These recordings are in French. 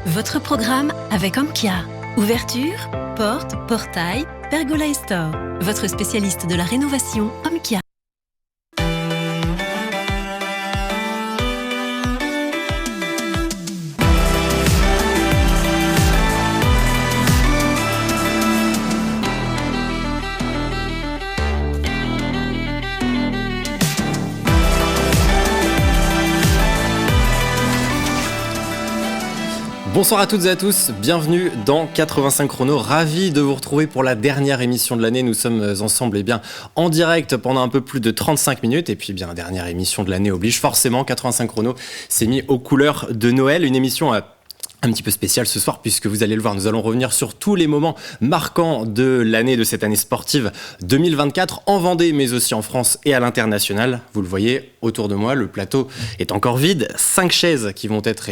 Votre programme avec Amkia. Ouverture, porte, portail, pergola et store. Votre spécialiste de la rénovation, Amkia. Bonsoir à toutes et à tous, bienvenue dans 85 chrono, ravi de vous retrouver pour la dernière émission de l'année. Nous sommes ensemble en direct pendant un peu plus de 35 minutes et puis dernière émission de l'année oblige, forcément 85 chrono s'est mis aux couleurs de Noël, une émission un petit peu spécial ce soir puisque vous allez le voir, nous allons revenir sur tous les moments marquants de l'année, de cette année sportive 2024 en Vendée mais aussi en France et à l'international. Vous le voyez autour de moi, le plateau est encore vide, 5 chaises qui vont être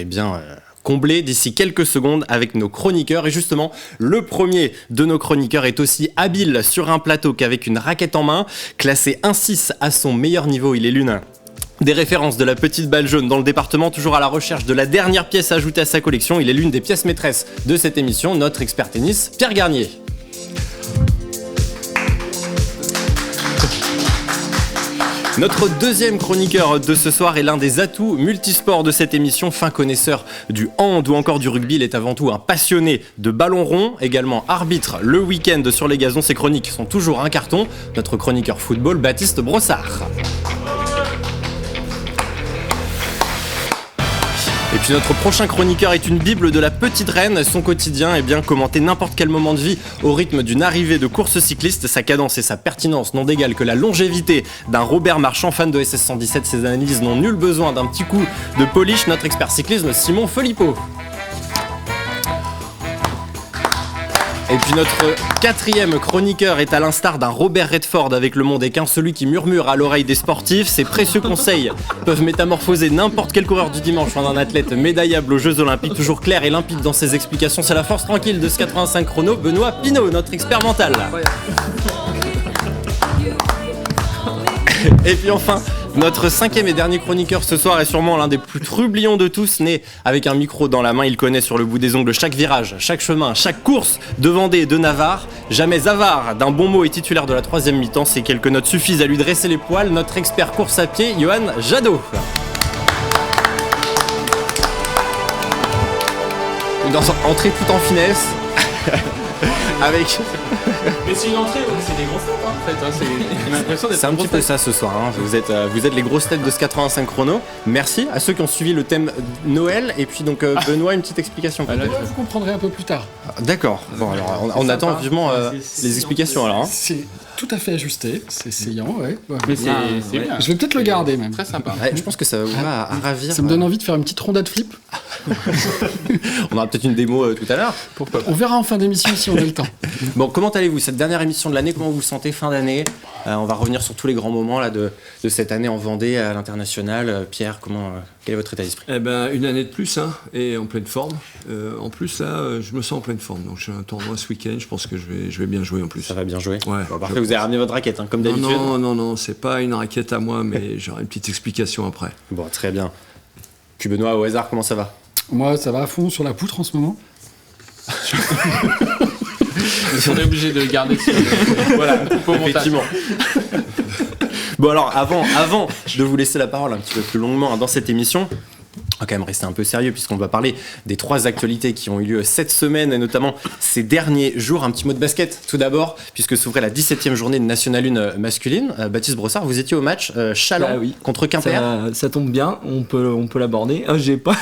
comblées d'ici quelques secondes avec nos chroniqueurs. Et justement, le premier de nos chroniqueurs est aussi habile sur un plateau qu'avec une raquette en main. Classé 1-6 à son meilleur niveau, il est l'une des références de la petite balle jaune dans le département, toujours à la recherche de la dernière pièce ajoutée à sa collection. Il est l'une des pièces maîtresses de cette émission, notre expert tennis, Pierre Garnier. Notre deuxième chroniqueur de ce soir est l'un des atouts multisports de cette émission. Fin connaisseur du hand ou encore du rugby, il est avant tout un passionné de ballon rond, également arbitre le week-end sur les gazons. Ses chroniques sont toujours un carton. Notre chroniqueur football, Baptiste Brossard. Et puis notre prochain chroniqueur est une bible de la petite reine. Son quotidien est bien commenter n'importe quel moment de vie au rythme d'une arrivée de course cycliste. Sa cadence et sa pertinence n'ont d'égal que la longévité d'un Robert Marchand, fan de SS 117. Ses analyses n'ont nul besoin d'un petit coup de polish. Notre expert cyclisme, Simon Felipeau. Et puis notre quatrième chroniqueur est à l'instar d'un Robert Redford avec Le Monde Équin, celui qui murmure à l'oreille des sportifs. Ses précieux conseils peuvent métamorphoser n'importe quel coureur du dimanche en un athlète médaillable aux Jeux Olympiques. Toujours clair et limpide dans ses explications, c'est la force tranquille de ce 85 chrono, Benoît Pinault, notre expert mental. Et puis enfin, notre cinquième et dernier chroniqueur ce soir est sûrement l'un des plus trublions de tous. Né avec un micro dans la main, il connaît sur le bout des ongles chaque virage, chaque chemin, chaque course de Vendée et de Navarre. Jamais avare d'un bon mot et titulaire de la troisième mi-temps, ces quelques notes suffisent à lui dresser les poils. Notre expert course à pied, Johan Jadot. Une entrée tout en finesse. Avec... Mais c'est une entrée, c'est des grosses têtes en fait. J'ai l'impression d'être c'est un petit peu ça ce soir. Vous êtes les grosses têtes de ce 85 chrono. Merci à ceux qui ont suivi le thème Noël. Et puis donc Benoît, une petite explication. Là, vous comprendrez un peu plus tard. D'accord. Bon alors on attend vivement les explications alors. C'est tout à fait ajusté, c'est saillant, ouais. Mais c'est bien. Je vais peut-être le garder même. Très sympa. Ouais, je pense que ça va à ravir. Ça me donne envie de faire une petite rondade flip. On aura peut-être une démo tout à l'heure. Pourquoi pas. On verra en fin d'émission si on a le temps. Bon, comment allez-vous cette dernière émission de l'année? Comment vous vous sentez fin d'année? On va revenir sur tous les grands moments là, de cette année en Vendée à l'international. Pierre, quel est votre état d'esprit? Une année de plus et en pleine forme. En plus là, je me sens en pleine forme. Donc j'ai un tournoi ce week-end. Je pense que je vais bien jouer en plus. Ça va bien jouer. Ouais. Bon, parfait. Vous avez ramené votre raquette comme d'habitude. Non, c'est pas une raquette à moi, mais j'aurai une petite explication après. Bon, très bien. Puis Benoît, au hasard, comment ça va? Moi, ça va à fond sur la poutre en ce moment. On est obligé de garder ça. Voilà, effectivement. Bon alors, avant de vous laisser la parole un petit peu plus longuement dans cette émission, on va quand même rester un peu sérieux puisqu'on va parler des 3 actualités qui ont eu lieu cette semaine et notamment ces derniers jours. Un petit mot de basket tout d'abord puisque s'ouvrait la 17e journée de National 1 masculine. Baptiste Brossard, vous étiez au match Châlons contre Quimper. Ça tombe bien, on peut l'aborder. J'ai pas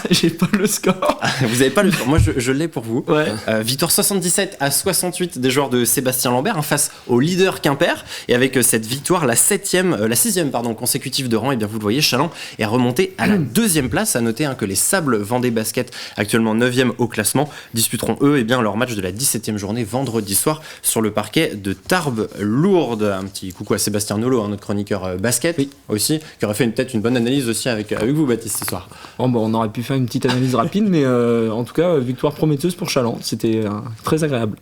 le score. Vous avez pas le score? Moi je l'ai pour vous. Ouais. Victoire 77-68 des joueurs de Sébastien Lambert face au leader Quimper. Et avec cette victoire, la 6e consécutive de rang, et bien vous le voyez, Châlons est remonté à la 2e place. À noter que les Sables Vendée Basket, actuellement 9e au classement, disputeront eux leur match de la 17e journée vendredi soir sur le parquet de Tarbes-Lourdes. Un petit coucou à Sébastien Nolot, notre chroniqueur basket aussi, qui aurait fait peut-être une bonne analyse aussi avec vous Baptiste ce soir. On aurait pu faire une petite analyse rapide, mais en tout cas, victoire prometteuse pour Châlons, c'était très agréable.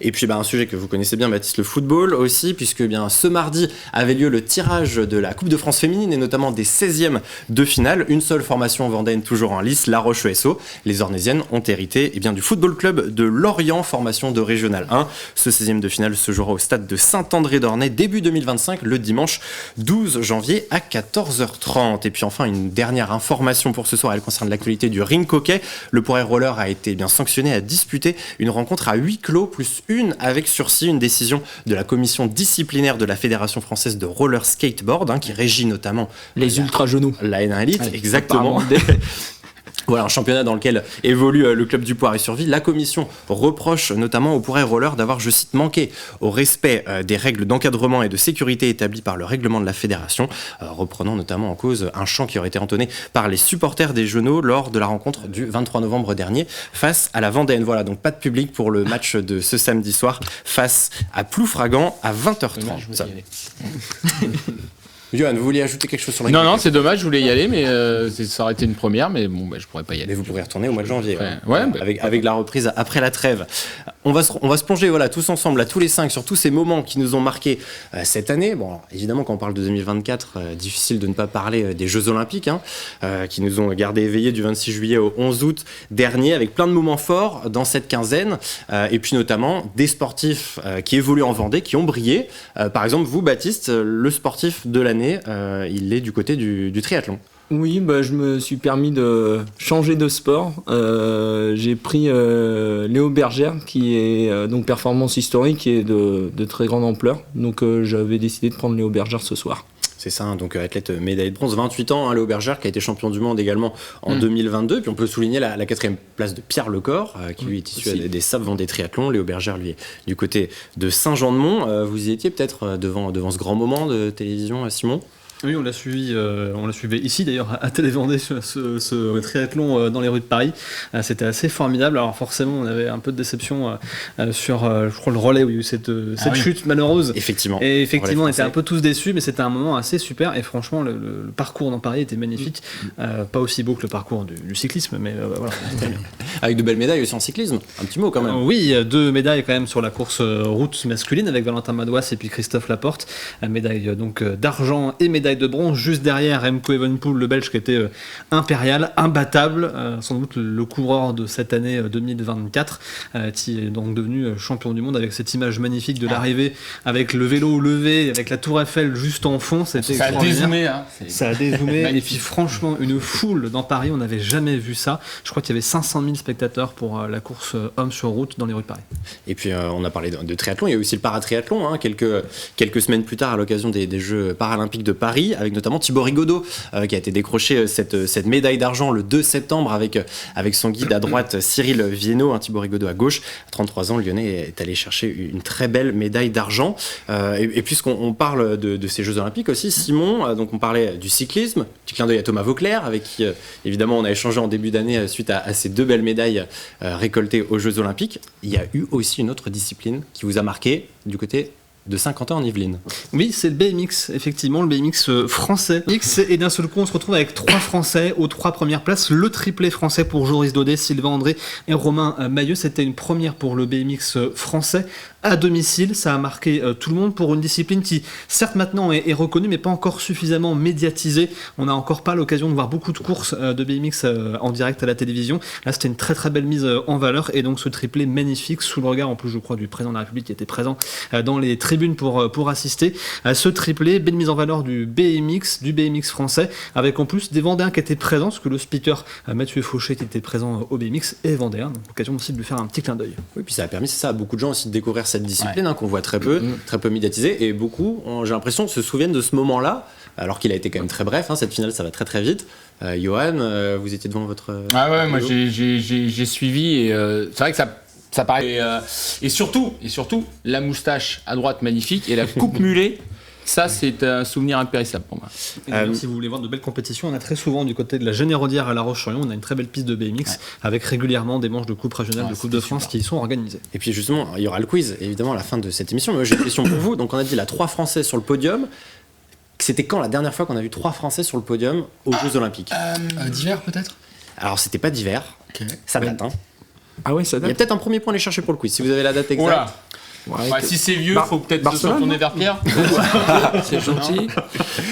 Et puis un sujet que vous connaissez bien Baptiste, le football aussi, puisque ce mardi avait lieu le tirage de la Coupe de France féminine et notamment des 16e de finale. Une seule formation vendéenne toujours en lice, La Roche-ESO. Les Ornésiennes ont hérité du Football Club de Lorient, formation de Régional 1. Ce 16e de finale se jouera au stade de Saint-André-d'Ornay début 2025, le dimanche 12 janvier à 14h30. Et puis enfin, une dernière information pour ce soir, elle concerne l'actualité du rink hockey. Le Poiré Roller a été sanctionné à disputer une rencontre à huis clos plus une avec sursis, une décision de la commission disciplinaire de la Fédération française de roller skateboard, qui régit notamment Les ultra genoux. la N1 Elite, exactement. Voilà, un championnat dans lequel évolue le club du Poiré-sur-Vie. La commission reproche notamment au Poiré Roller d'avoir, je cite, manqué au respect des règles d'encadrement et de sécurité établies par le règlement de la fédération, reprenant notamment en cause un chant qui aurait été entonné par les supporters des Genoux lors de la rencontre du 23 novembre dernier face à la Vendéenne. Voilà, donc pas de public pour le match de ce samedi soir face à Ploufragan à 20h30. Johan, vous vouliez ajouter quelque chose sur la Non, c'est dommage, je voulais y aller, mais ça aurait été une première, mais bon, je pourrais pas y aller. Mais vous pourrez retourner au mois de janvier. Ouais, avec la reprise après la trêve. On va se plonger tous ensemble, là, tous les 5, sur tous ces moments qui nous ont marqués cette année. Bon, alors, évidemment, quand on parle de 2024, difficile de ne pas parler des Jeux Olympiques, qui nous ont gardés éveillés du 26 juillet au 11 août dernier, avec plein de moments forts dans cette quinzaine, et puis notamment des sportifs qui évoluent en Vendée, qui ont brillé. Par exemple, vous, Baptiste, le sportif de l'année, il est du côté du triathlon. Oui, je me suis permis de changer de sport. J'ai pris Léo Bergère, qui est donc performance historique et de très grande ampleur. Donc j'avais décidé de prendre Léo Bergère ce soir. C'est ça, donc athlète médaille de bronze, 28 ans, Léo Bergère, qui a été champion du monde également en 2022. Puis on peut souligner la 4e place de Pierre Lecor, qui lui est issu des Sables Vendée Triathlon. Léo Bergère, lui, est du côté de Saint-Jean-de-Mont. Vous y étiez peut-être devant ce grand moment de télévision, Simon ? Oui, on l'a suivi ici d'ailleurs à Télé-Vendée, ce triathlon dans les rues de Paris. C'était assez formidable. Alors forcément, on avait un peu de déception sur, je crois, le relais où il y a eu cette chute malheureuse. Effectivement. Et effectivement, on était un peu tous déçus, mais c'était un moment assez super. Et franchement, le parcours dans Paris était magnifique. Pas aussi beau que le parcours du cyclisme, mais voilà. Avec de belles médailles aussi en cyclisme. Un petit mot quand même. Oui, 2 médailles quand même sur la course route masculine avec Valentin Madouas et puis Christophe Laporte. Médaille donc d'argent et médaille de bronze, juste derrière Remco Evenepoel, le Belge, qui était impérial, imbattable, sans doute le coureur de cette année 2024, qui est donc devenu champion du monde avec cette image magnifique de l'arrivée, avec le vélo levé, avec la tour Eiffel juste en fond. C'était ça a dézoomé. Ça a dézoomé. Et puis franchement, une foule dans Paris, on n'avait jamais vu ça. Je crois qu'il y avait 500 000 spectateurs pour la course homme sur route dans les rues de Paris. Et puis on a parlé de triathlon, il y a aussi le paratriathlon, quelques semaines plus tard à l'occasion des Jeux paralympiques de Paris, avec notamment Thibaut Rigaudot, qui a été décroché cette médaille d'argent le 2 septembre avec son guide à droite Cyril Viennot, Thibaut Rigaudot à gauche. À 33 ans, le Lyonnais est allé chercher une très belle médaille d'argent. Et puisqu'on parle de ces Jeux Olympiques aussi, Simon, donc on parlait du cyclisme, petit clin d'œil à Thomas Vauclair, avec qui évidemment on a échangé en début d'année suite à ces 2 belles médailles récoltées aux Jeux Olympiques. Il y a eu aussi une autre discipline qui vous a marqué du côté de Saint-Quentin en Yvelines. Oui, c'est le BMX, effectivement, le BMX français. Et d'un seul coup, on se retrouve avec 3 Français aux 3 premières places. Le triplé français pour Joris Daudet, Sylvain André et Romain Mailleux. C'était une première pour le BMX français à domicile. Ça a marqué tout le monde pour une discipline qui, certes, maintenant est reconnue, mais pas encore suffisamment médiatisée. On n'a encore pas l'occasion de voir beaucoup de courses de BMX en direct à la télévision. Là, c'était une très très belle mise en valeur. Et donc, ce triplé magnifique, sous le regard, en plus, je crois, du président de la République qui était présent dans les tribunes pour assister à ce triplé, belle mise en valeur du BMX français, avec en plus des Vendéens qui étaient présents, parce que le speaker Mathieu Fauché était présent au BMX et Vendéen, donc l'occasion aussi de lui faire un petit clin d'œil. Oui, puis ça a permis, c'est ça, à beaucoup de gens aussi de découvrir cette discipline qu'on voit très peu médiatisée, et beaucoup, j'ai l'impression, se souviennent de ce moment-là, alors qu'il a été quand même très bref, cette finale ça va très très vite. Johan, vous étiez devant votre... Ah ouais, moi j'ai suivi, et c'est vrai que ça paraît. Et surtout, la moustache à droite magnifique et la coupe mulet, ça c'est un souvenir impérissable pour moi. Si vous voulez voir de belles compétitions, on a très souvent du côté de la Généraudière à La Roche-sur-Yon, on a une très belle piste de BMX avec régulièrement des manches de coupe régionale, de coupe de France qui y sont organisées. Et puis justement, il y aura le quiz évidemment à la fin de cette émission, mais moi j'ai une question pour vous. Donc on a dit 3 Français sur le podium. C'était quand la dernière fois qu'on a vu 3 Français sur le podium aux Jeux Olympiques? D'hiver peut-être? Alors c'était pas d'hiver, ça date. Ah ouais, ça date. Il y a peut-être un premier point à aller chercher pour le quiz, si vous avez la date exacte. Voilà. Ouais, Si c'est vieux, Bar- faut peut-être se Barcelone, retourner non vers Pierre. C'est gentil.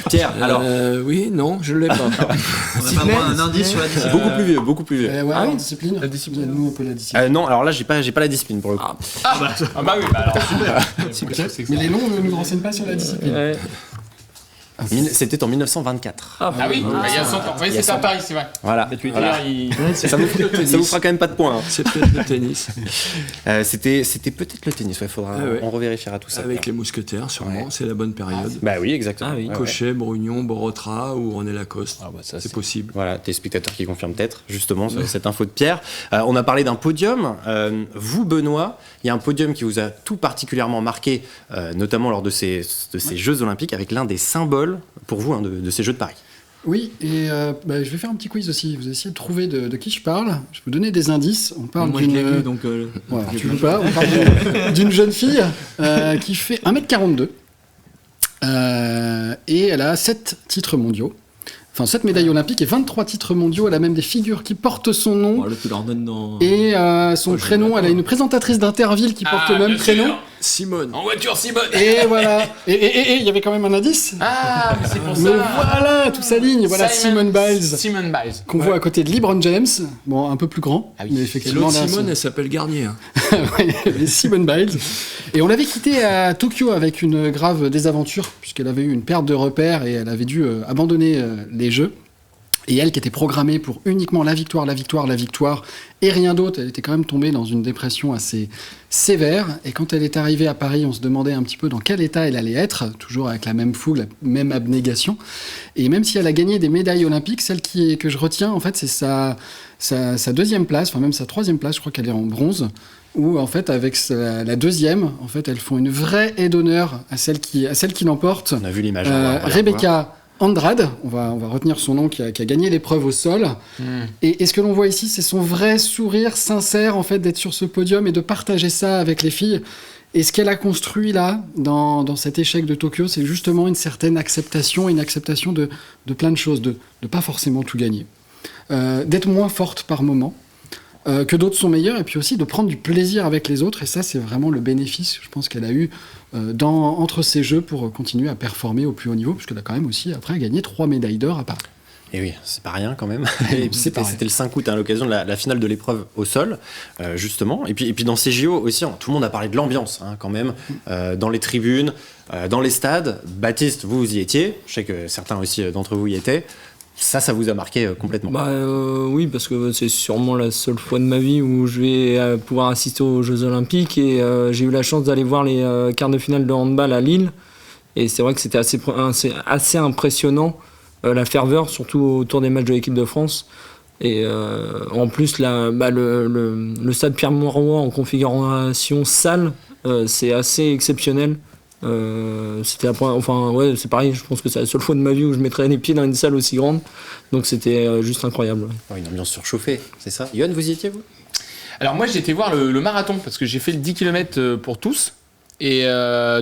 Pierre, alors, Oui, non, je l'ai pas. On a pas moins un indice sur la discipline. beaucoup plus vieux, beaucoup plus vieux. Ouais, Ah oui. discipline. La discipline. Nous, un peu la discipline. Non, alors là, j'ai pas la discipline pour le coup. Ah bah oui, bah alors super. Ok. Mais les noms ne nous renseignent pas sur la discipline. Ouais. C'était en 1924. Ah oui, bah, il y a 100 ans. Oui, Il y a c'était à 100 ans. Paris, c'est vrai. Voilà. Pierre, il- Ça vous fera quand même pas de points. Hein. C'est peut-être le tennis. C'était peut-être le tennis. Ouais, faudra. Ah ouais. On revérifiera tout ça. Avec les mousquetaires, sûrement. Ouais. C'est la bonne période. Bah oui, exactement. Ah oui. Ouais, ouais. Cochet, Brugnon, Borotra ou René Lacoste. Ah bah ça, c'est possible. Voilà, des spectateurs qui confirment peut-être justement cette info de Pierre. On a parlé d'un podium. Vous, Benoît, il y a un podium qui vous a tout particulièrement marqué, notamment lors de ces Jeux Olympiques, avec l'un des symboles pour vous de ces Jeux de Paris. Oui, et je vais faire un petit quiz aussi. Vous essayez de trouver de qui je parle. Je vais vous donner des indices. On parle Moi, je l'ai vu, d'une. donc... Voilà, tu veux pas. On parle d'une jeune fille qui fait 1m42 et elle a 7 titres mondiaux. Enfin, 7 médailles olympiques et 23 titres mondiaux. Elle a même des figures qui portent son nom. Là, tu leur donnes dans... Et son prénom, elle a une présentatrice d'Interville qui porte le même bien sûr. prénom. Simone. En voiture, Simone. Et voilà. Et il y avait quand même un indice. Ah, mais c'est pour ça. Mais voilà, tout s'aligne. Voilà, Simone Biles. Simone Biles. Qu'on voit à côté de LeBron James. Bon, un peu plus grand. Ah oui. Mais Et effectivement, l'autre là, Simone, son- elle s'appelle Garnier. Hein. Ouais, Simone Biles. Et on l'avait quittée à Tokyo avec une grave désaventure, puisqu'elle avait eu une perte de repères et elle avait dû abandonner les Jeux. Et elle, qui était programmée pour uniquement la victoire, et rien d'autre, elle était quand même tombée dans une dépression assez sévère. Et quand elle est arrivée à Paris, on se demandait un petit peu dans quel état elle allait être, toujours avec la même fougue, la même abnégation. Et même si elle a gagné des médailles olympiques, celle que je retiens, en fait, c'est sa deuxième place, enfin même sa troisième place, je crois qu'elle est en bronze, où en fait, avec la deuxième, en fait, elles font une vraie aide d'honneur à celle qui l'emporte. On a vu l'image. on va regarder. Rebecca Andrade, on va retenir son nom, qui a gagné l'épreuve au sol. Et ce que l'on voit ici, c'est son vrai sourire sincère, en fait, d'être sur ce podium et de partager ça avec les filles. Et ce qu'elle a construit là, dans cet échec de Tokyo, c'est justement une certaine acceptation, une acceptation de plein de choses, de pas forcément tout gagner. D'être moins forte par moment, que d'autres sont meilleurs, et puis aussi de prendre du plaisir avec les autres. Et ça, c'est vraiment le bénéfice, je pense, qu'elle a eu entre ces Jeux pour continuer à performer au plus haut niveau, puisqu'elle a quand même aussi, après, gagné 3 médailles d'or à Paris. Et oui, c'est pas rien quand même. Et C'est pas rien. c'était le 5 août, à l'occasion de la finale de l'épreuve au sol, justement. Et puis dans ces JO aussi, tout le monde a parlé de l'ambiance, quand même, dans les tribunes, dans les stades. Baptiste, vous y étiez. Je sais que certains aussi d'entre vous y étaient. Ça vous a marqué complètement. Oui, parce que c'est sûrement la seule fois de ma vie où je vais pouvoir assister aux Jeux Olympiques, et j'ai eu la chance d'aller voir les quarts de finale de handball à Lille, et c'est vrai que c'était assez impressionnant, la ferveur, surtout autour des matchs de l'équipe de France. Et en plus, le stade Pierre-Mauroy en configuration salle, c'est assez exceptionnel. C'était c'est pareil, je pense que c'est la seule fois de ma vie où je mettrais les pieds dans une salle aussi grande, donc c'était juste incroyable. Une ambiance surchauffée, c'est ça. Yoann, vous y étiez, vous? Alors moi, j'ai été voir le marathon, parce que j'ai fait le 10 km pour tous. Et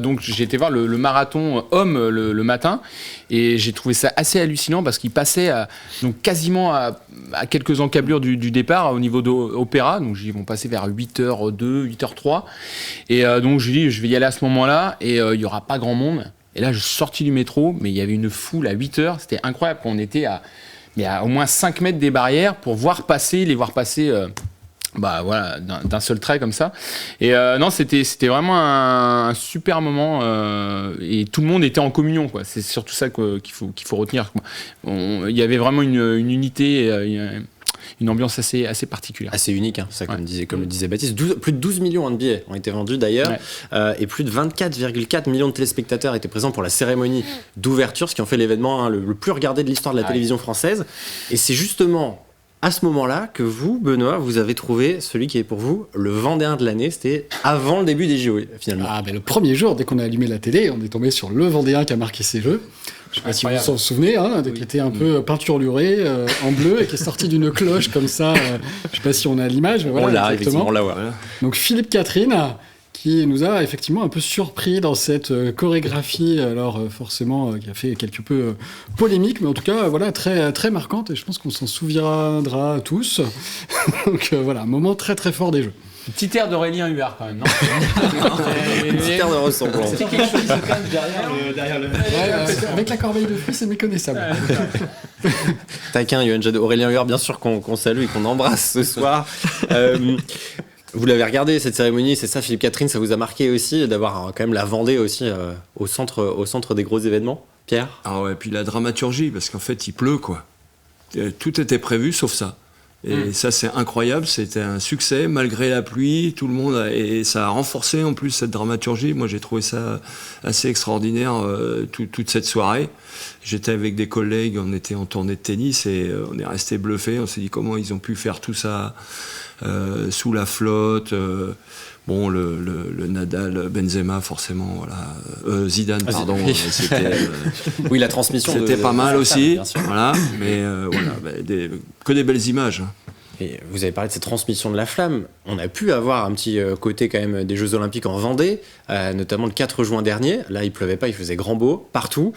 donc j'ai été voir le marathon homme le matin, et j'ai trouvé ça assez hallucinant parce qu'il passait donc quasiment à quelques encablures du départ au niveau d'Opéra. Donc ils vont passer vers 8h02, 8h03. Et donc je dis je vais y aller à ce moment-là, et il n'y aura pas grand monde. Et là je suis sorti du métro, mais il y avait une foule à 8h, c'était incroyable. On était à au moins 5 mètres des barrières pour les voir passer d'un seul trait comme ça. Et non, c'était vraiment un super moment, et tout le monde était en communion, quoi. C'est surtout ça qu'il faut retenir, quoi. Il y avait vraiment une unité, une ambiance assez particulière. Assez unique, ça, comme le disait Baptiste. Plus de 12 millions de billets ont été vendus d'ailleurs, et plus de 24,4 millions de téléspectateurs étaient présents pour la cérémonie d'ouverture, ce qui en fait l'événement le plus regardé de l'histoire de la télévision française. Et c'est justement à ce moment-là que vous, Benoît, vous avez trouvé celui qui est pour vous le Vendéen de l'année. C'était avant le début des JO, finalement. Le premier jour, dès qu'on a allumé la télé, on est tombé sur le Vendéen qui a marqué ces Jeux. Je ne sais pas si vous vous en souvenez, qui était un peu peinturluré en bleu et qui est sorti d'une cloche comme ça. Je ne sais pas si on a l'image, mais voilà, on l'a, exactement. effectivement, on l'a, ouais. Donc Philippe Catherine, qui nous a effectivement un peu surpris dans cette chorégraphie, alors forcément qui a fait quelque peu polémique, mais en tout cas voilà, très, très marquante, et je pense qu'on s'en souviendra tous. Donc voilà, un moment très très fort des Jeux. Petit air d'Aurélien Huard quand même, non? Petit air de ressemblance. C'est quelque chose qui se cache derrière le... Avec la corbeille de fruits, c'est méconnaissable. Taquin, Yoann Jadot, Aurélien Huard, bien sûr qu'on salue et qu'on embrasse ce soir. Vous l'avez regardé cette cérémonie, c'est ça, Philippe Catherine, ça vous a marqué aussi d'avoir quand même la Vendée aussi au centre des gros événements, Pierre? Ah ouais, puis la dramaturgie, parce qu'en fait, il pleut, quoi. Tout était prévu, sauf ça. Et ça, c'est incroyable, c'était un succès, malgré la pluie, tout le monde, et ça a renforcé en plus cette dramaturgie. Moi, j'ai trouvé ça assez extraordinaire, toute cette soirée. J'étais avec des collègues, on était en tournée de tennis, et on est resté bluffés, on s'est dit comment ils ont pu faire tout ça sous la flotte. Bon, le Nadal, Benzema, forcément, voilà. Zidane, pardon. C'était, oui, la transmission. C'était pas mal aussi. Bien sûr. Voilà, mais voilà, que des belles images. Et vous avez parlé de cette transmission de la flamme. On a pu avoir un petit côté quand même des Jeux Olympiques en Vendée, notamment le 4 juin dernier. Là, il pleuvait pas, il faisait grand beau partout.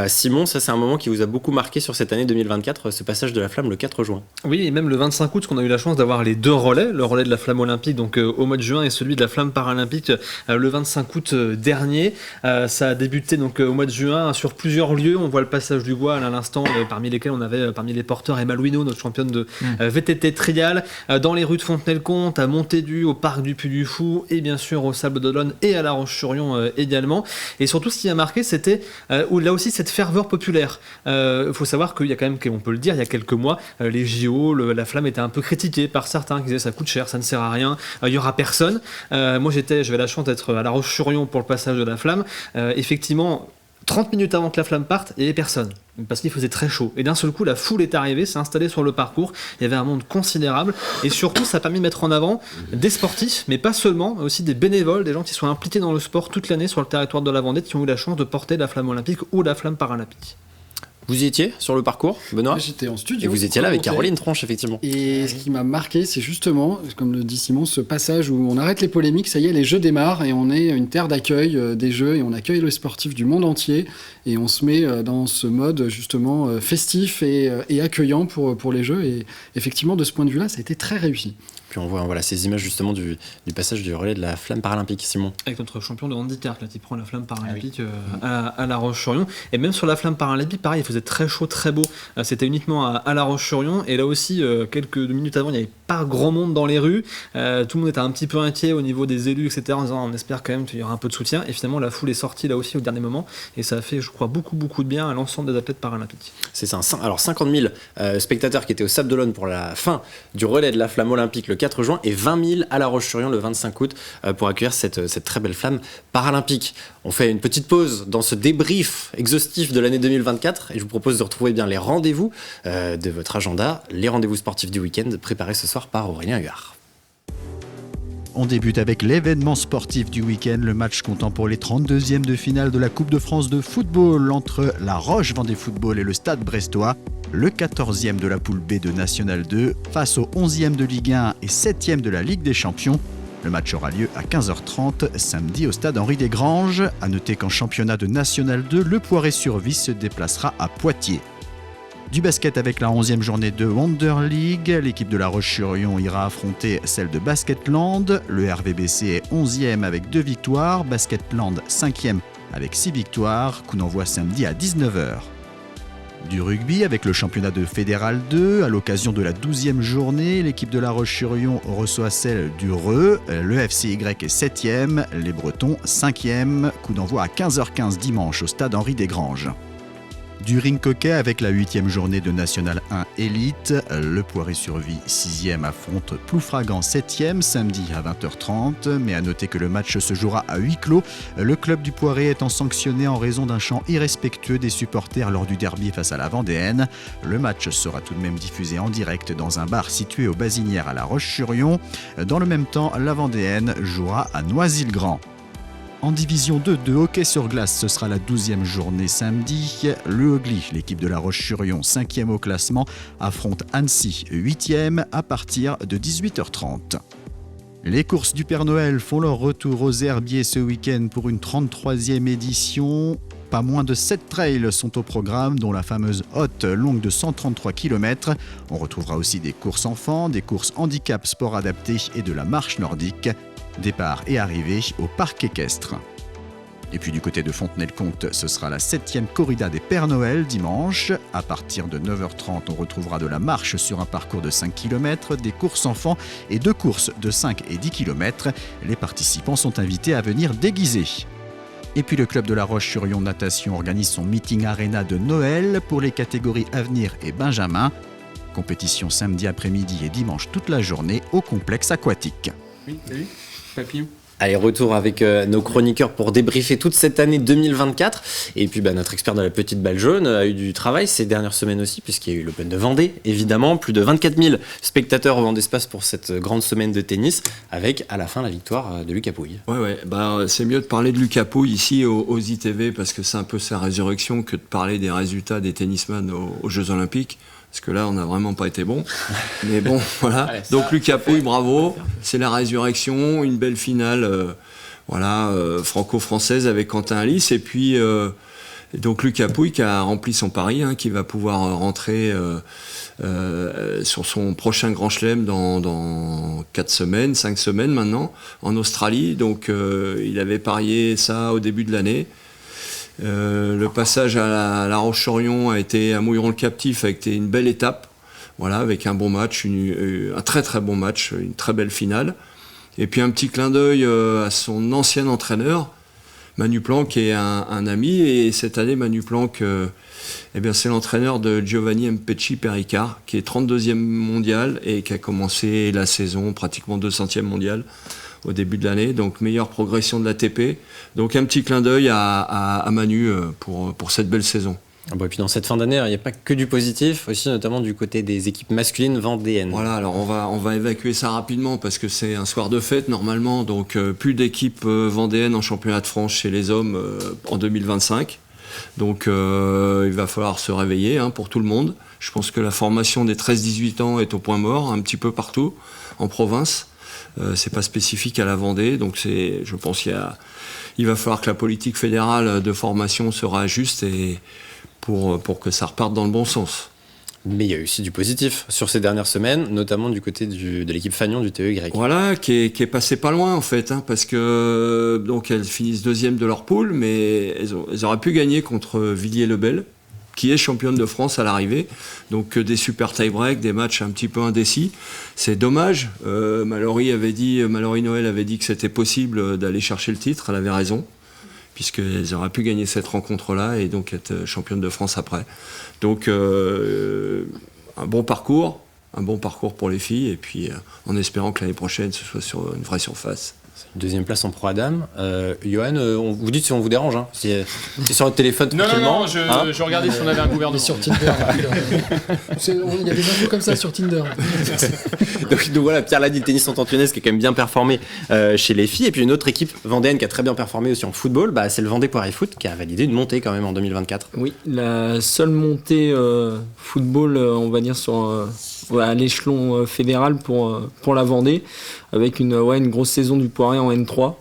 Simon, ça c'est un moment qui vous a beaucoup marqué sur cette année 2024, ce passage de la flamme le 4 juin. Oui, et même le 25 août, qu'on a eu la chance d'avoir les deux relais, le relais de la flamme olympique donc au mois de juin et celui de la flamme paralympique le 25 août dernier. Ça a débuté donc au mois de juin sur plusieurs lieux. On voit le passage du voile à l'instant, parmi lesquels on avait parmi les porteurs Emma Louineau, notre championne de VTT trial, dans les rues de Fontenay-le-Comte, à Montaigu, au parc du Puy-du-Fou et bien sûr au Sable d'Olonne et à La Roche-sur-Yon également. Et surtout, ce qui a marqué, c'était là aussi cette ferveur populaire. Il faut savoir qu'il y a quand même, on peut le dire, il y a quelques mois, les JO, la flamme était un peu critiquée par certains qui disaient ça coûte cher, ça ne sert à rien, il y aura personne. Moi, j'avais la chance d'être à La Roche-sur-Yon pour le passage de la flamme. Effectivement, 30 minutes avant que la flamme parte, il n'y avait personne, parce qu'il faisait très chaud. Et d'un seul coup, la foule est arrivée, s'est installée sur le parcours, il y avait un monde considérable, et surtout, ça a permis de mettre en avant des sportifs, mais pas seulement, mais aussi des bénévoles, des gens qui sont impliqués dans le sport toute l'année sur le territoire de la Vendée, qui ont eu la chance de porter la flamme olympique ou la flamme paralympique. Vous y étiez sur le parcours, Benoît? J'étais en studio. Et vous étiez là avec Caroline Tronche, effectivement. Et ce qui m'a marqué, c'est justement, comme le dit Simon, ce passage où on arrête les polémiques, ça y est, les Jeux démarrent et on est une terre d'accueil des Jeux et on accueille les sportifs du monde entier et on se met dans ce mode justement festif et accueillant pour les Jeux. Et effectivement, de ce point de vue-là, ça a été très réussi. Puis on voit voilà, ces images justement du passage du relais de la flamme paralympique, Simon. Avec notre champion de handicap, là, qui prend la flamme paralympique à La Roche-sur-Yon. Et même sur la flamme paralympique, pareil, il faisait très chaud, très beau. C'était uniquement à La Roche-sur-Yon. Et là aussi, quelques minutes avant, il n'y avait pas grand monde dans les rues. Tout le monde était un petit peu inquiet au niveau des élus, etc. En disant on espère quand même qu'il y aura un peu de soutien. Et finalement, la foule est sortie là aussi au dernier moment. Et ça a fait, je crois, beaucoup de bien à l'ensemble des athlètes paralympiques. C'est ça. Alors 50 000 spectateurs qui étaient au Sable d'Olonne pour la fin du relais de la flamme olympique le 4 juin et 20 000 à La Roche-sur-Yon le 25 août pour accueillir cette très belle flamme paralympique. On fait une petite pause dans ce débrief exhaustif de l'année 2024 et je vous propose de retrouver bien les rendez-vous de votre agenda, les rendez-vous sportifs du week-end préparés ce soir par Aurélien Huard. On débute avec l'événement sportif du week-end, le match comptant pour les 32e de finale de la Coupe de France de football entre la Roche Vendée Football et le Stade Brestois. Le 14e de la poule B de National 2 face au 11e de Ligue 1 et 7e de la Ligue des Champions. Le match aura lieu à 15h30 samedi au stade Henri Desgranges. A noter qu'en championnat de National 2, le Poiré-sur-Vie se déplacera à Poitiers. Du basket avec la 11e journée de Wonder League. L'équipe de La Roche-sur-Yon ira affronter celle de Basketland. Le RVBC est 11e avec 2 victoires. Basketland 5e avec 6 victoires. Coup d'envoi samedi à 19h. Du rugby avec le championnat de Fédéral 2. À l'occasion de la 12e journée, l'équipe de La Roche-sur-Yon reçoit celle du Reux. Le FCY est 7e, les Bretons 5e. Coup d'envoi à 15h15 dimanche au stade Henri Desgranges. Du ring hockey avec la 8e journée de National 1 Elite. Le Poiré-sur-Vie 6e affronte Ploufragan 7e samedi à 20h30. Mais à noter que le match se jouera à huis clos. Le club du Poiré étant sanctionné en raison d'un chant irrespectueux des supporters lors du derby face à la Vendéenne. Le match sera tout de même diffusé en direct dans un bar situé aux Basinières à La Roche-sur-Yon. Dans le même temps, la Vendéenne jouera à Noisy-le-Grand. En division 2 de hockey sur glace, ce sera la 12e journée samedi. Le Hogli, l'équipe de La Roche-sur-Yon, 5e au classement, affronte Annecy, 8e, à partir de 18h30. Les courses du Père Noël font leur retour aux Herbiers ce week-end pour une 33e édition. Pas moins de 7 trails sont au programme, dont la fameuse Hotte, longue de 133 km. On retrouvera aussi des courses enfants, des courses handicap sport adapté et de la marche nordique. Départ et arrivée au parc équestre. Et puis du côté de Fontenay-le-Comte, ce sera la 7e corrida des Pères Noël dimanche. À partir de 9h30, on retrouvera de la marche sur un parcours de 5 km, des courses enfants et 2 courses de 5 et 10 km. Les participants sont invités à venir déguisés. Et puis le club de La Roche-sur-Yon Natation organise son meeting arena de Noël pour les catégories Avenir et Benjamin. Compétition samedi après-midi et dimanche toute la journée au complexe aquatique. Oui, salut, Papillon. Allez, retour avec nos chroniqueurs pour débriefer toute cette année 2024. Et puis notre expert de la petite balle jaune a eu du travail ces dernières semaines aussi, puisqu'il y a eu l'Open de Vendée, évidemment. Plus de 24 000 spectateurs au Vendée Space pour cette grande semaine de tennis, avec à la fin la victoire de Lucas Pouille. Ouais, c'est mieux de parler de Lucas Pouille ici aux ITV, parce que c'est un peu sa résurrection, que de parler des résultats des tennisman aux Jeux Olympiques. Parce que là, on n'a vraiment pas été bon. Mais bon, voilà. Allez, donc Lucas Pouille, bravo. C'est la résurrection, une belle finale franco-française avec Quentin Alice. Et puis, donc Lucas Pouille qui a rempli son pari, qui va pouvoir rentrer sur son prochain Grand Chelem dans 5 semaines maintenant, en Australie. Donc, il avait parié ça au début de l'année. Le passage à la Roche-sur-Yon a été à Mouilleron-le-Captif, a été une belle étape, voilà, avec un bon match, un très très bon match, une très belle finale. Et puis un petit clin d'œil à son ancien entraîneur, Manu Planck, qui est un ami. Et cette année, Manu Planck, c'est l'entraîneur de Giovanni Mpecci Perricard, qui est 32e mondial et qui a commencé la saison pratiquement 200e mondial au début de l'année, donc meilleure progression de l'ATP. Donc un petit clin d'œil à Manu pour cette belle saison. Et puis dans cette fin d'année, il n'y a pas que du positif, aussi notamment du côté des équipes masculines vendéennes. Voilà, alors on va évacuer ça rapidement parce que c'est un soir de fête normalement, donc plus d'équipes vendéennes en championnat de France chez les hommes en 2025. Donc il va falloir se réveiller pour tout le monde. Je pense que la formation des 13-18 ans est au point mort, un petit peu partout en province. C'est pas spécifique à la Vendée, donc je pense qu'il va falloir que la politique fédérale de formation se réajuste et pour que ça reparte dans le bon sens. Mais il y a eu aussi du positif sur ces dernières semaines, notamment du côté de l'équipe Fagnon du TEY. Voilà, qui est passé pas loin en fait, parce que donc elles finissent 2e de leur poule, mais elles auraient pu gagner contre Villiers-le-Bel, qui est championne de France à l'arrivée. Donc des super tie-break, des matchs un petit peu indécis. C'est dommage. Mallory Noël avait dit que c'était possible d'aller chercher le titre. Elle avait raison, puisqu'elles auraient pu gagner cette rencontre-là et donc être championne de France après. Donc un bon parcours pour les filles, et puis en espérant que l'année prochaine ce soit sur une vraie surface. Deuxième place en Pro Adam. Johan, on vous dit si on vous dérange. C'est sur votre téléphone tranquillement. Non, je regardais si on avait un gouvernement. Sur Tinder. Il y a des infos comme ça sur Tinder. donc voilà, Pierre l'a dit, le tennis santantionnaise qui a quand même bien performé chez les filles. Et puis une autre équipe vendéenne qui a très bien performé aussi en football, c'est le Vendée Poirier Foot qui a validé une montée quand même en 2024. Oui, la seule montée football, on va dire, à l'échelon fédéral pour la Vendée, avec une grosse saison du Poirier en N3,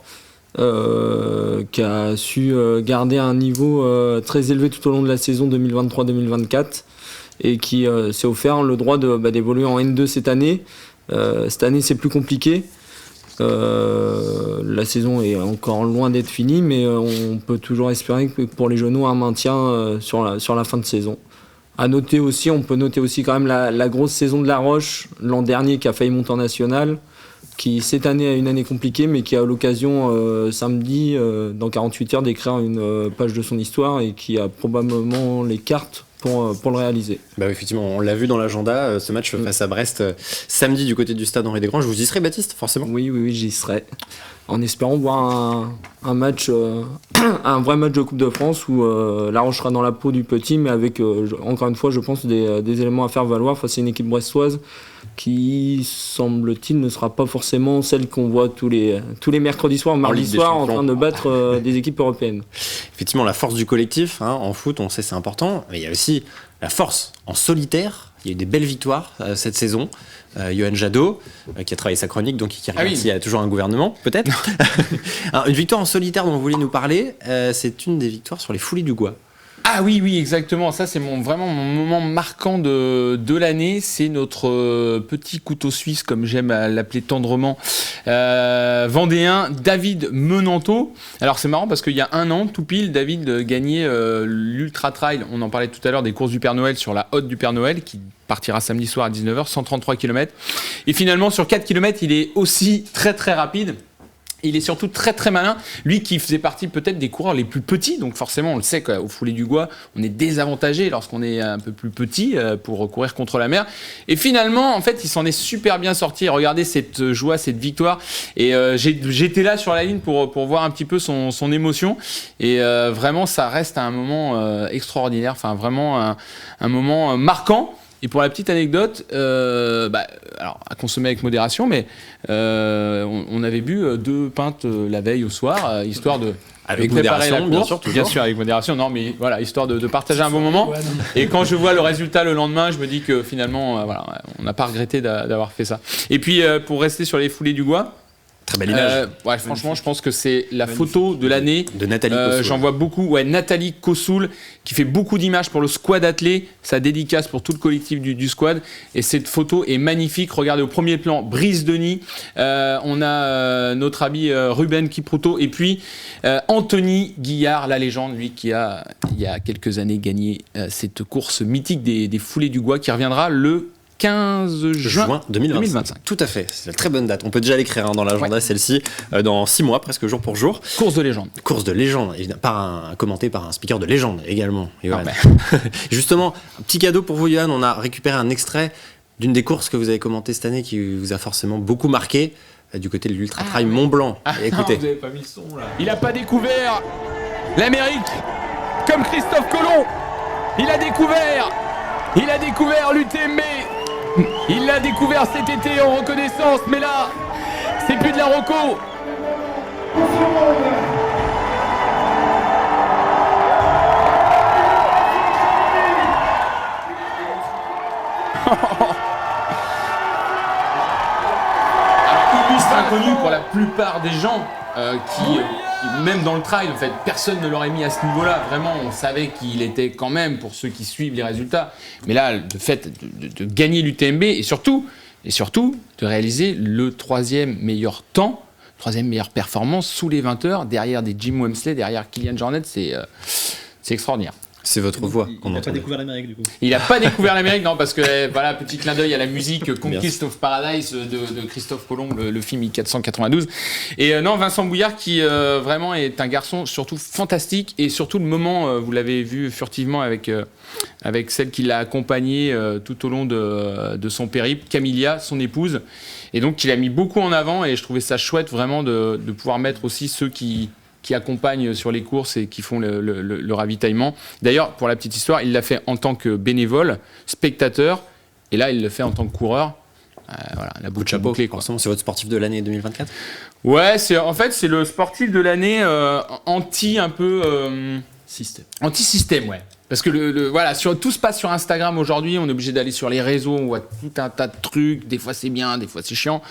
qui a su garder un niveau très élevé tout au long de la saison 2023-2024 et qui s'est offert le droit d'évoluer en N2 cette année. Cette année, c'est plus compliqué. La saison est encore loin d'être finie, mais on peut toujours espérer que pour les Genoux un maintien sur la fin de saison. On peut noter aussi quand même la grosse saison de La Roche l'an dernier, qui a failli monter en national, qui cette année a une année compliquée, mais qui a l'occasion samedi, dans 48 heures, d'écrire une page de son histoire et qui a probablement les cartes pour le réaliser. Effectivement, on l'a vu dans l'agenda, ce match face à Brest samedi du côté du stade Henri Desgranges. Vous y serez, Baptiste, forcément? Oui, j'y serai. En espérant voir un match, un vrai match de Coupe de France où La Roche sera dans la peau du petit, mais avec, encore une fois, je pense, des éléments à faire valoir face à une équipe brestoise qui, semble-t-il, ne sera pas forcément celle qu'on voit tous les mercredis soirs, mardi soir, en train de battre des équipes européennes. Effectivement, la force du collectif, en foot, on sait c'est important, mais il y a aussi la force en solitaire. Il y a eu des belles victoires cette saison. Johan Jadot, qui a travaillé sa chronique, donc qui regarde s'il y a toujours un gouvernement, peut-être. Alors, une victoire en solitaire dont vous voulez nous parler, c'est une des victoires sur les Foulées du Gois. Ah oui, exactement. Ça, c'est vraiment mon moment marquant de l'année. C'est notre petit couteau suisse, comme j'aime l'appeler tendrement, vendéen, David Menanto. Alors, c'est marrant parce qu'il y a un an, tout pile, David gagnait l'Ultra Trail. On en parlait tout à l'heure des courses du Père Noël sur la Haute du Père Noël, qui partira samedi soir à 19h, 133 km. Et finalement, sur 4 km, il est aussi très, très rapide. Il est surtout très très malin, lui qui faisait partie peut-être des coureurs les plus petits, donc forcément on le sait qu'au Foulées du Gois on est désavantagé lorsqu'on est un peu plus petit pour courir contre la mer, et finalement en fait il s'en est super bien sorti. Regardez cette joie, cette victoire, et j'étais là sur la ligne pour voir un petit peu son émotion, et vraiment ça reste un moment extraordinaire, enfin vraiment un moment marquant. Et pour la petite anecdote, alors à consommer avec modération, mais on avait bu 2 pintes la veille au soir, histoire de avec préparer la modération, course. Bien sûr, avec modération. Non, mais voilà, histoire de partager un bon moment. Et quand je vois le résultat le lendemain, je me dis que finalement, on n'a pas regretté d'avoir fait ça. Et puis, pour rester sur les Foulées du Gois. Très belle image. Franchement, je pense que c'est la photo de l'année. De Nathalie Kossoul. J'en vois beaucoup. Nathalie Kossoul, qui fait beaucoup d'images pour le squad athlé. Sa dédicace pour tout le collectif du squad. Et cette photo est magnifique. Regardez au premier plan, Brice Denis. On a notre ami Ruben Kipruto. Et puis, Anthony Guillard, la légende, lui qui a, il y a quelques années, gagné cette course mythique des Foulées du Gois, qui reviendra le 15 juin 2025. Tout à fait, c'est une très bonne date. On peut déjà l'écrire dans l'agenda, celle-ci, dans 6 mois, presque jour pour jour. Course de légende. Course de légende, commentée par un speaker de légende également, Johan. Justement, un petit cadeau pour vous, Johan. On a récupéré un extrait d'une des courses que vous avez commentées cette année qui vous a forcément beaucoup marqué, du côté de l'Ultra Trail Mont Blanc. Écoutez. Vous avez pas mis le son, là. Il n'a pas découvert l'Amérique comme Christophe Colomb. Il a découvert l'UTMB. Il l'a découvert cet été en reconnaissance, mais là, c'est plus de la reco. Alors, illustre inconnu pour la plupart des gens qui, même dans le trail, en fait, personne ne l'aurait mis à ce niveau-là. Vraiment, on savait qu'il était quand même, pour ceux qui suivent les résultats. Mais là, le fait de gagner l'UTMB et surtout de réaliser le 3e meilleur temps, 3e meilleure performance sous les 20 heures, derrière des Jim Wemsley, derrière Kilian Jornet, c'est extraordinaire. C'est votre voix. Il n'a pas découvert l'Amérique, du coup. Il n'a pas découvert l'Amérique, non, parce que, voilà, petit clin d'œil à la musique Conquest of Paradise de Christophe Colomb, le film 1492. Et non, Vincent Bouillard, qui vraiment est un garçon surtout fantastique, et surtout le moment, vous l'avez vu furtivement avec celle qui l'a accompagné tout au long de son périple, Camilla, son épouse. Et donc, il a mis beaucoup en avant, et je trouvais ça chouette vraiment de pouvoir mettre aussi ceux qui accompagnent sur les courses et qui font le ravitaillement. D'ailleurs, pour la petite histoire, il l'a fait en tant que bénévole, spectateur, et là, il le fait en tant que coureur. Voilà, la boucle chapeau, bouclée, forcément, c'est votre sportif de l'année 2024 ? Ouais, c'est le sportif de l'année anti-système, ouais. Parce que voilà, tout se passe sur Instagram aujourd'hui, on est obligé d'aller sur les réseaux, on voit tout un tas de trucs, des fois c'est bien, des fois c'est chiant.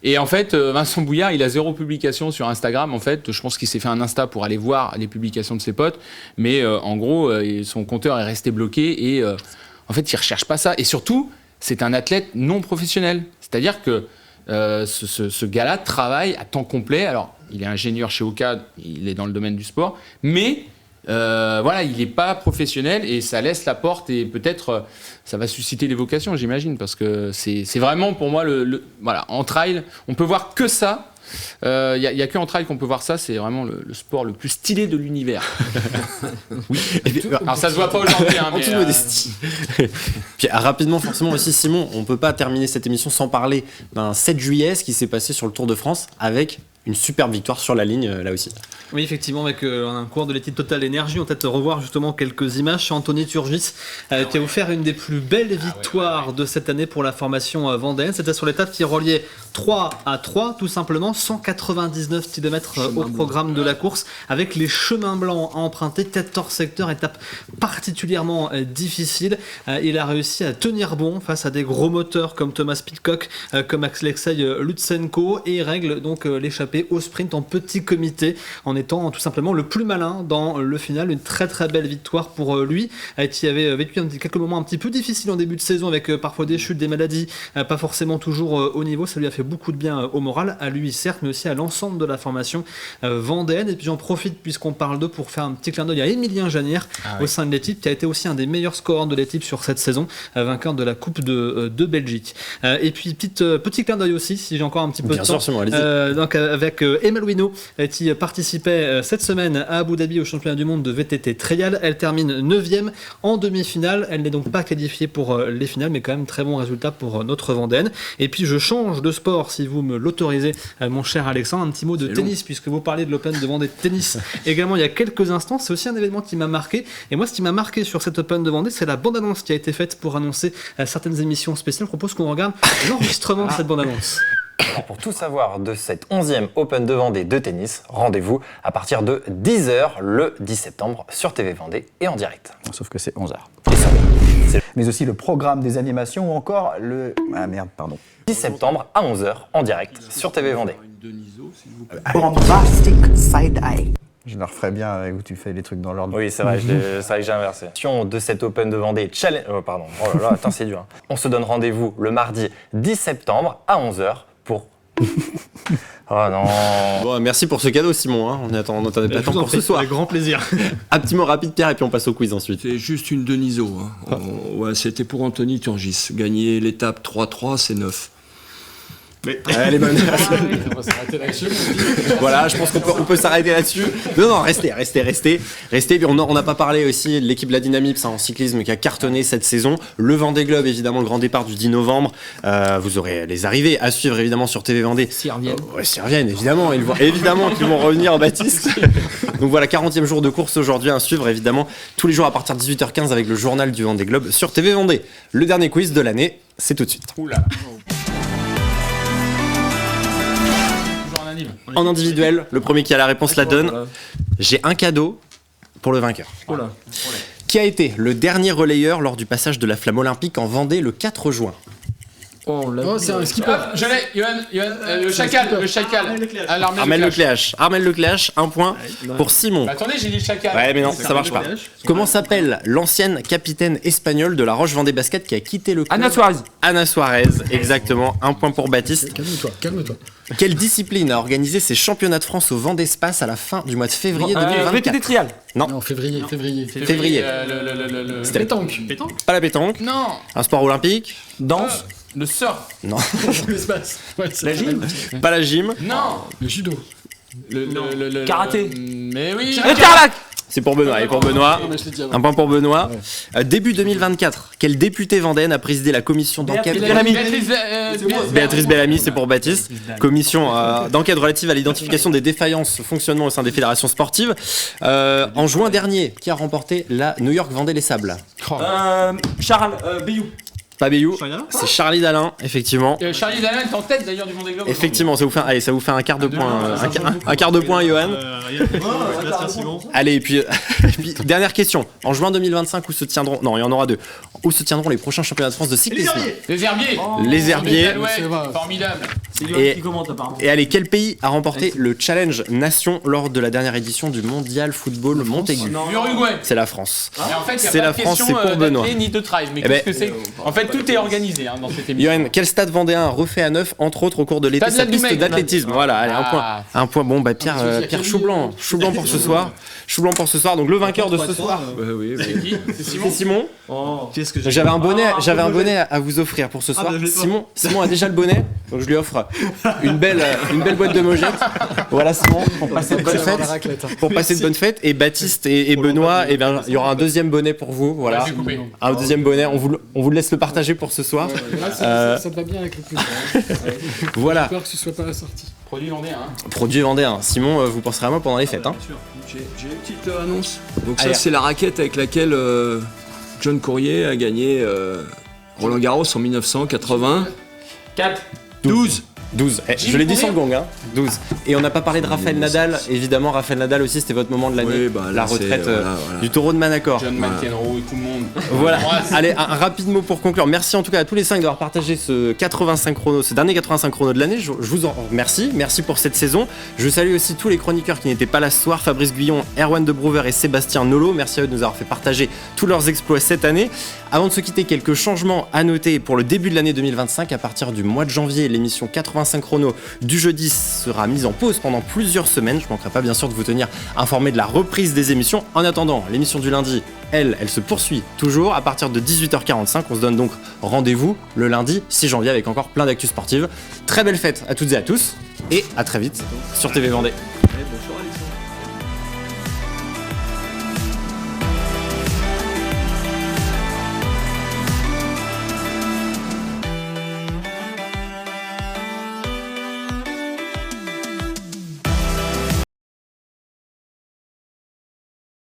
Et en fait, Vincent Bouillard, il a 0 publication sur Instagram. En fait, je pense qu'il s'est fait un Insta pour aller voir les publications de ses potes, mais en gros, son compteur est resté bloqué et en fait, il recherche pas ça. Et surtout, c'est un athlète non professionnel. C'est-à-dire que ce gars-là travaille à temps complet. Alors, il est ingénieur chez Oka, il est dans le domaine du sport, mais voilà, il n'est pas professionnel et ça laisse la porte et peut-être ça va susciter des vocations, j'imagine, parce que c'est vraiment pour moi voilà, en trail, on peut voir que ça. Il y a que en trail qu'on peut voir ça, c'est vraiment le sport le plus stylé de l'univers. Oui. Alors ça se voit pas aujourd'hui, hein, en toute modestie. Puis rapidement, forcément aussi, Simon, on peut pas terminer cette émission sans parler d'un 7 juillet, ce qui s'est passé sur le Tour de France avec une superbe victoire sur la ligne là aussi. Oui, effectivement, avec un coureur de l'équipe Total Energy, on va peut-être revoir justement quelques images sur Anthony Turgis, qui a offert une des plus belles victoires de cette année pour la formation vendéenne. C'était sur l'étape qui reliait 3 à 3, tout simplement, 199 km au programme de la course, avec les chemins blancs à emprunter, 14 secteurs, étape particulièrement difficile. Il a réussi à tenir bon face à des gros moteurs comme Thomas Pidcock, comme Alexei Lutsenko, et il règle donc l'échappée au sprint en petit comité, en étant tout simplement le plus malin dans le final. Une très très belle victoire pour lui, qui avait vécu quelques moments un petit peu difficiles en début de saison, avec parfois des chutes, des maladies, pas forcément toujours au niveau. Ça lui a fait beaucoup de bien au moral, à lui certes, mais aussi à l'ensemble de la formation vendéenne. Et puis j'en profite, puisqu'on parle d'eux, pour faire un petit clin d'œil à Emilien Janière, au sein de l'équipe, qui a été aussi un des meilleurs scoreurs de l'équipe sur cette saison, vainqueur de la Coupe de Belgique. Et puis petit clin d'œil aussi, si j'ai encore un petit peu de temps, donc avec Emma Louineau, qui participait cette semaine à Abu Dhabi au championnat du monde de VTT Trial. Elle termine 9e en demi-finale. Elle n'est donc pas qualifiée pour les finales, mais quand même très bon résultat pour notre Vendéenne. Et puis je change de sport, si vous me l'autorisez, mon cher Alexandre. Un petit mot de tennis, puisque vous parlez de l'Open de Vendée de tennis également il y a quelques instants. C'est aussi un événement qui m'a marqué. Et moi, ce qui m'a marqué sur cette Open de Vendée, c'est la bande-annonce qui a été faite pour annoncer certaines émissions spéciales. Je propose qu'on regarde l'enregistrement de cette bande-annonce. Pour tout savoir de cette 11e Open de Vendée de tennis, rendez-vous à partir de 10h le 10 septembre sur TV Vendée et en direct. Sauf que c'est 11h. Et ça, Mais aussi le programme des animations ou encore le... 10 septembre à 11h en direct sur TV Vendée. Bombastic side-eye. Je le referai bien où tu fais les trucs dans l'ordre. Oui, c'est vrai, c'est vrai que j'ai inversé. De cette Open de Vendée challenge... pardon, oh là là, attends, c'est dur. On se donne rendez-vous le mardi 10 septembre à 11h pour... Oh non. Bon, merci pour ce cadeau, Simon. Hein. On n'attendait pas tant pour ce soir. Avec grand plaisir. Un petit mot rapide, Pierre, et puis on passe au quiz ensuite. C'est juste une Deniso. Hein. Ouais, c'était pour Anthony Turgis. Gagner l'étape 3-3, c'est 9. Mais... Elle est bonne. Voilà, je pense qu'on peut s'arrêter là-dessus. Non, restez. Puis on n'a pas parlé aussi de l'équipe La Dynamique en cyclisme qui a cartonné cette saison. Le Vendée Globe, évidemment, le grand départ du 10 novembre. Vous aurez les arrivées à suivre, évidemment, sur TV Vendée. S'ils reviennent. S'ils reviennent, évidemment. Évidemment qu'ils vont revenir, Baptiste. Donc voilà, 40e jour de course aujourd'hui à suivre, évidemment, tous les jours à partir de 18h15 avec le journal du Vendée Globe sur TV Vendée. Le dernier quiz de l'année, c'est tout de suite. Oula. En individuel, le premier qui a la réponse la donne. J'ai un cadeau pour le vainqueur. Qui a été le dernier relayeur lors du passage de la flamme olympique en Vendée le 4 juin? C'est un skipper. Je l'ai, Johan, le chacal. Armel Lecléache, un point pour Simon. Bah, attendez, j'ai dit le chacal. Ouais, mais non, ça marche pas. Comment s'appelle l'ancienne capitaine espagnole de la Roche Vendée Basket qui a quitté le club? Anna Suarez, exactement. Un point pour Baptiste. Calme-toi. Quelle discipline a organisé ses championnats de France au Vendée Space à la fin du mois de février 2024? VTT Trial. Non, février. C'était Pétanque. Pas la pétanque. Non. Un sport olympique. Danse. Le surf. Non. L'espace. La gym. Pas la gym. Non. Le judo. Le Karaté. Mais oui. Le tarlac. C'est pour Benoît. Et pour Benoît, un point pour Benoît. Début 2024, quel député vendéenne a présidé la commission d'enquête? Béatrice Bellamy, c'est pour Baptiste. Commission d'enquête relative à l'identification des défaillances fonctionnement au sein des fédérations sportives. En juin dernier, qui a remporté la New York Vendée Les Sables? Charles Bayou. Pas Bayou, c'est Charlie Dalin, effectivement. Charlie Dalin est en tête d'ailleurs du Vendée Globe. Effectivement, ça vous fait un quart de point. Un quart de point, Johan. Allez, et puis dernière question. En juin 2025, où se tiendront... Non, il y en aura deux. Où se tiendront les prochains championnats de France de cyclisme? Les Herbiers. Les Herbiers. Formidable. C'est Johan qui commente apparemment. Et allez, quel pays a remporté le Challenge Nation lors de la dernière édition du Mondial Football Montaigu? L'Uruguay. C'est la France. Mais en fait, c'est la France, c'est pour Benoît. Ni de trail, mais qu'est-ce que c'est? En fait, tout est organisé dans cette émission. Johan, quel stade vendéen refait à neuf, entre autres, au cours de l'été, sa piste d'athlétisme? Voilà, allez, un point. Un point. Bon, bah Pierre Choublanc pour ce soir. Donc le vainqueur de ce soir. C'est qui? C'est Simon. J'avais un bonnet à vous offrir pour ce soir. Simon a déjà le bonnet. Donc je lui offre une belle boîte de mojettes. Voilà, Simon, pour passer de bonnes fêtes. Pour passer de bonnes fêtes. Et Baptiste et Benoît, eh bien, il y aura un deuxième bonnet pour vous. Voilà. Un deuxième bonnet. On vous laisse le partager pour ce soir. Ça te va bien avec le plus. Voilà. J'ai peur que ce soit pas la sortie. Produit vendéen. Produit vendéen. Simon, vous penserez à moi pendant les fêtes. Hein. J'ai une petite annonce. Donc Allez. ça, c'est la raquette avec laquelle John Courier a gagné Roland Garros en 1980. 4. 12. 12. Je l'ai dit sans le gong, hein. 12. Et on n'a pas parlé de Rafael Nadal. Évidemment, Rafael Nadal aussi, c'était votre moment de l'année. Oui, bah, là, la retraite voilà. du taureau de Manacor. John McEnroe, tout le monde. Voilà. Allez, un rapide mot pour conclure. Merci en tout cas à tous les 5 d'avoir partagé ce 85 chrono, ce dernier 85 chrono de l'année. Je vous en remercie. Merci pour cette saison. Je salue aussi tous les chroniqueurs qui n'étaient pas là ce soir. Fabrice Guyon, Erwan de Brouwer et Sébastien Nolo. Merci à eux de nous avoir fait partager tous leurs exploits cette année. Avant de se quitter, quelques changements à noter pour le début de l'année 2025. À partir du mois de janvier, l'émission 85 chrono du jeudi sera mise en pause pendant plusieurs semaines. Je ne manquerai pas bien sûr de vous tenir informé de la reprise des émissions. En attendant, l'émission du lundi, elle se poursuit toujours à partir de 18h45. On se donne donc rendez-vous le lundi 6 janvier avec encore plein d'actus sportives. Très belle fête à toutes et à tous et à très vite sur TV Vendée. Bonsoir Alexandre.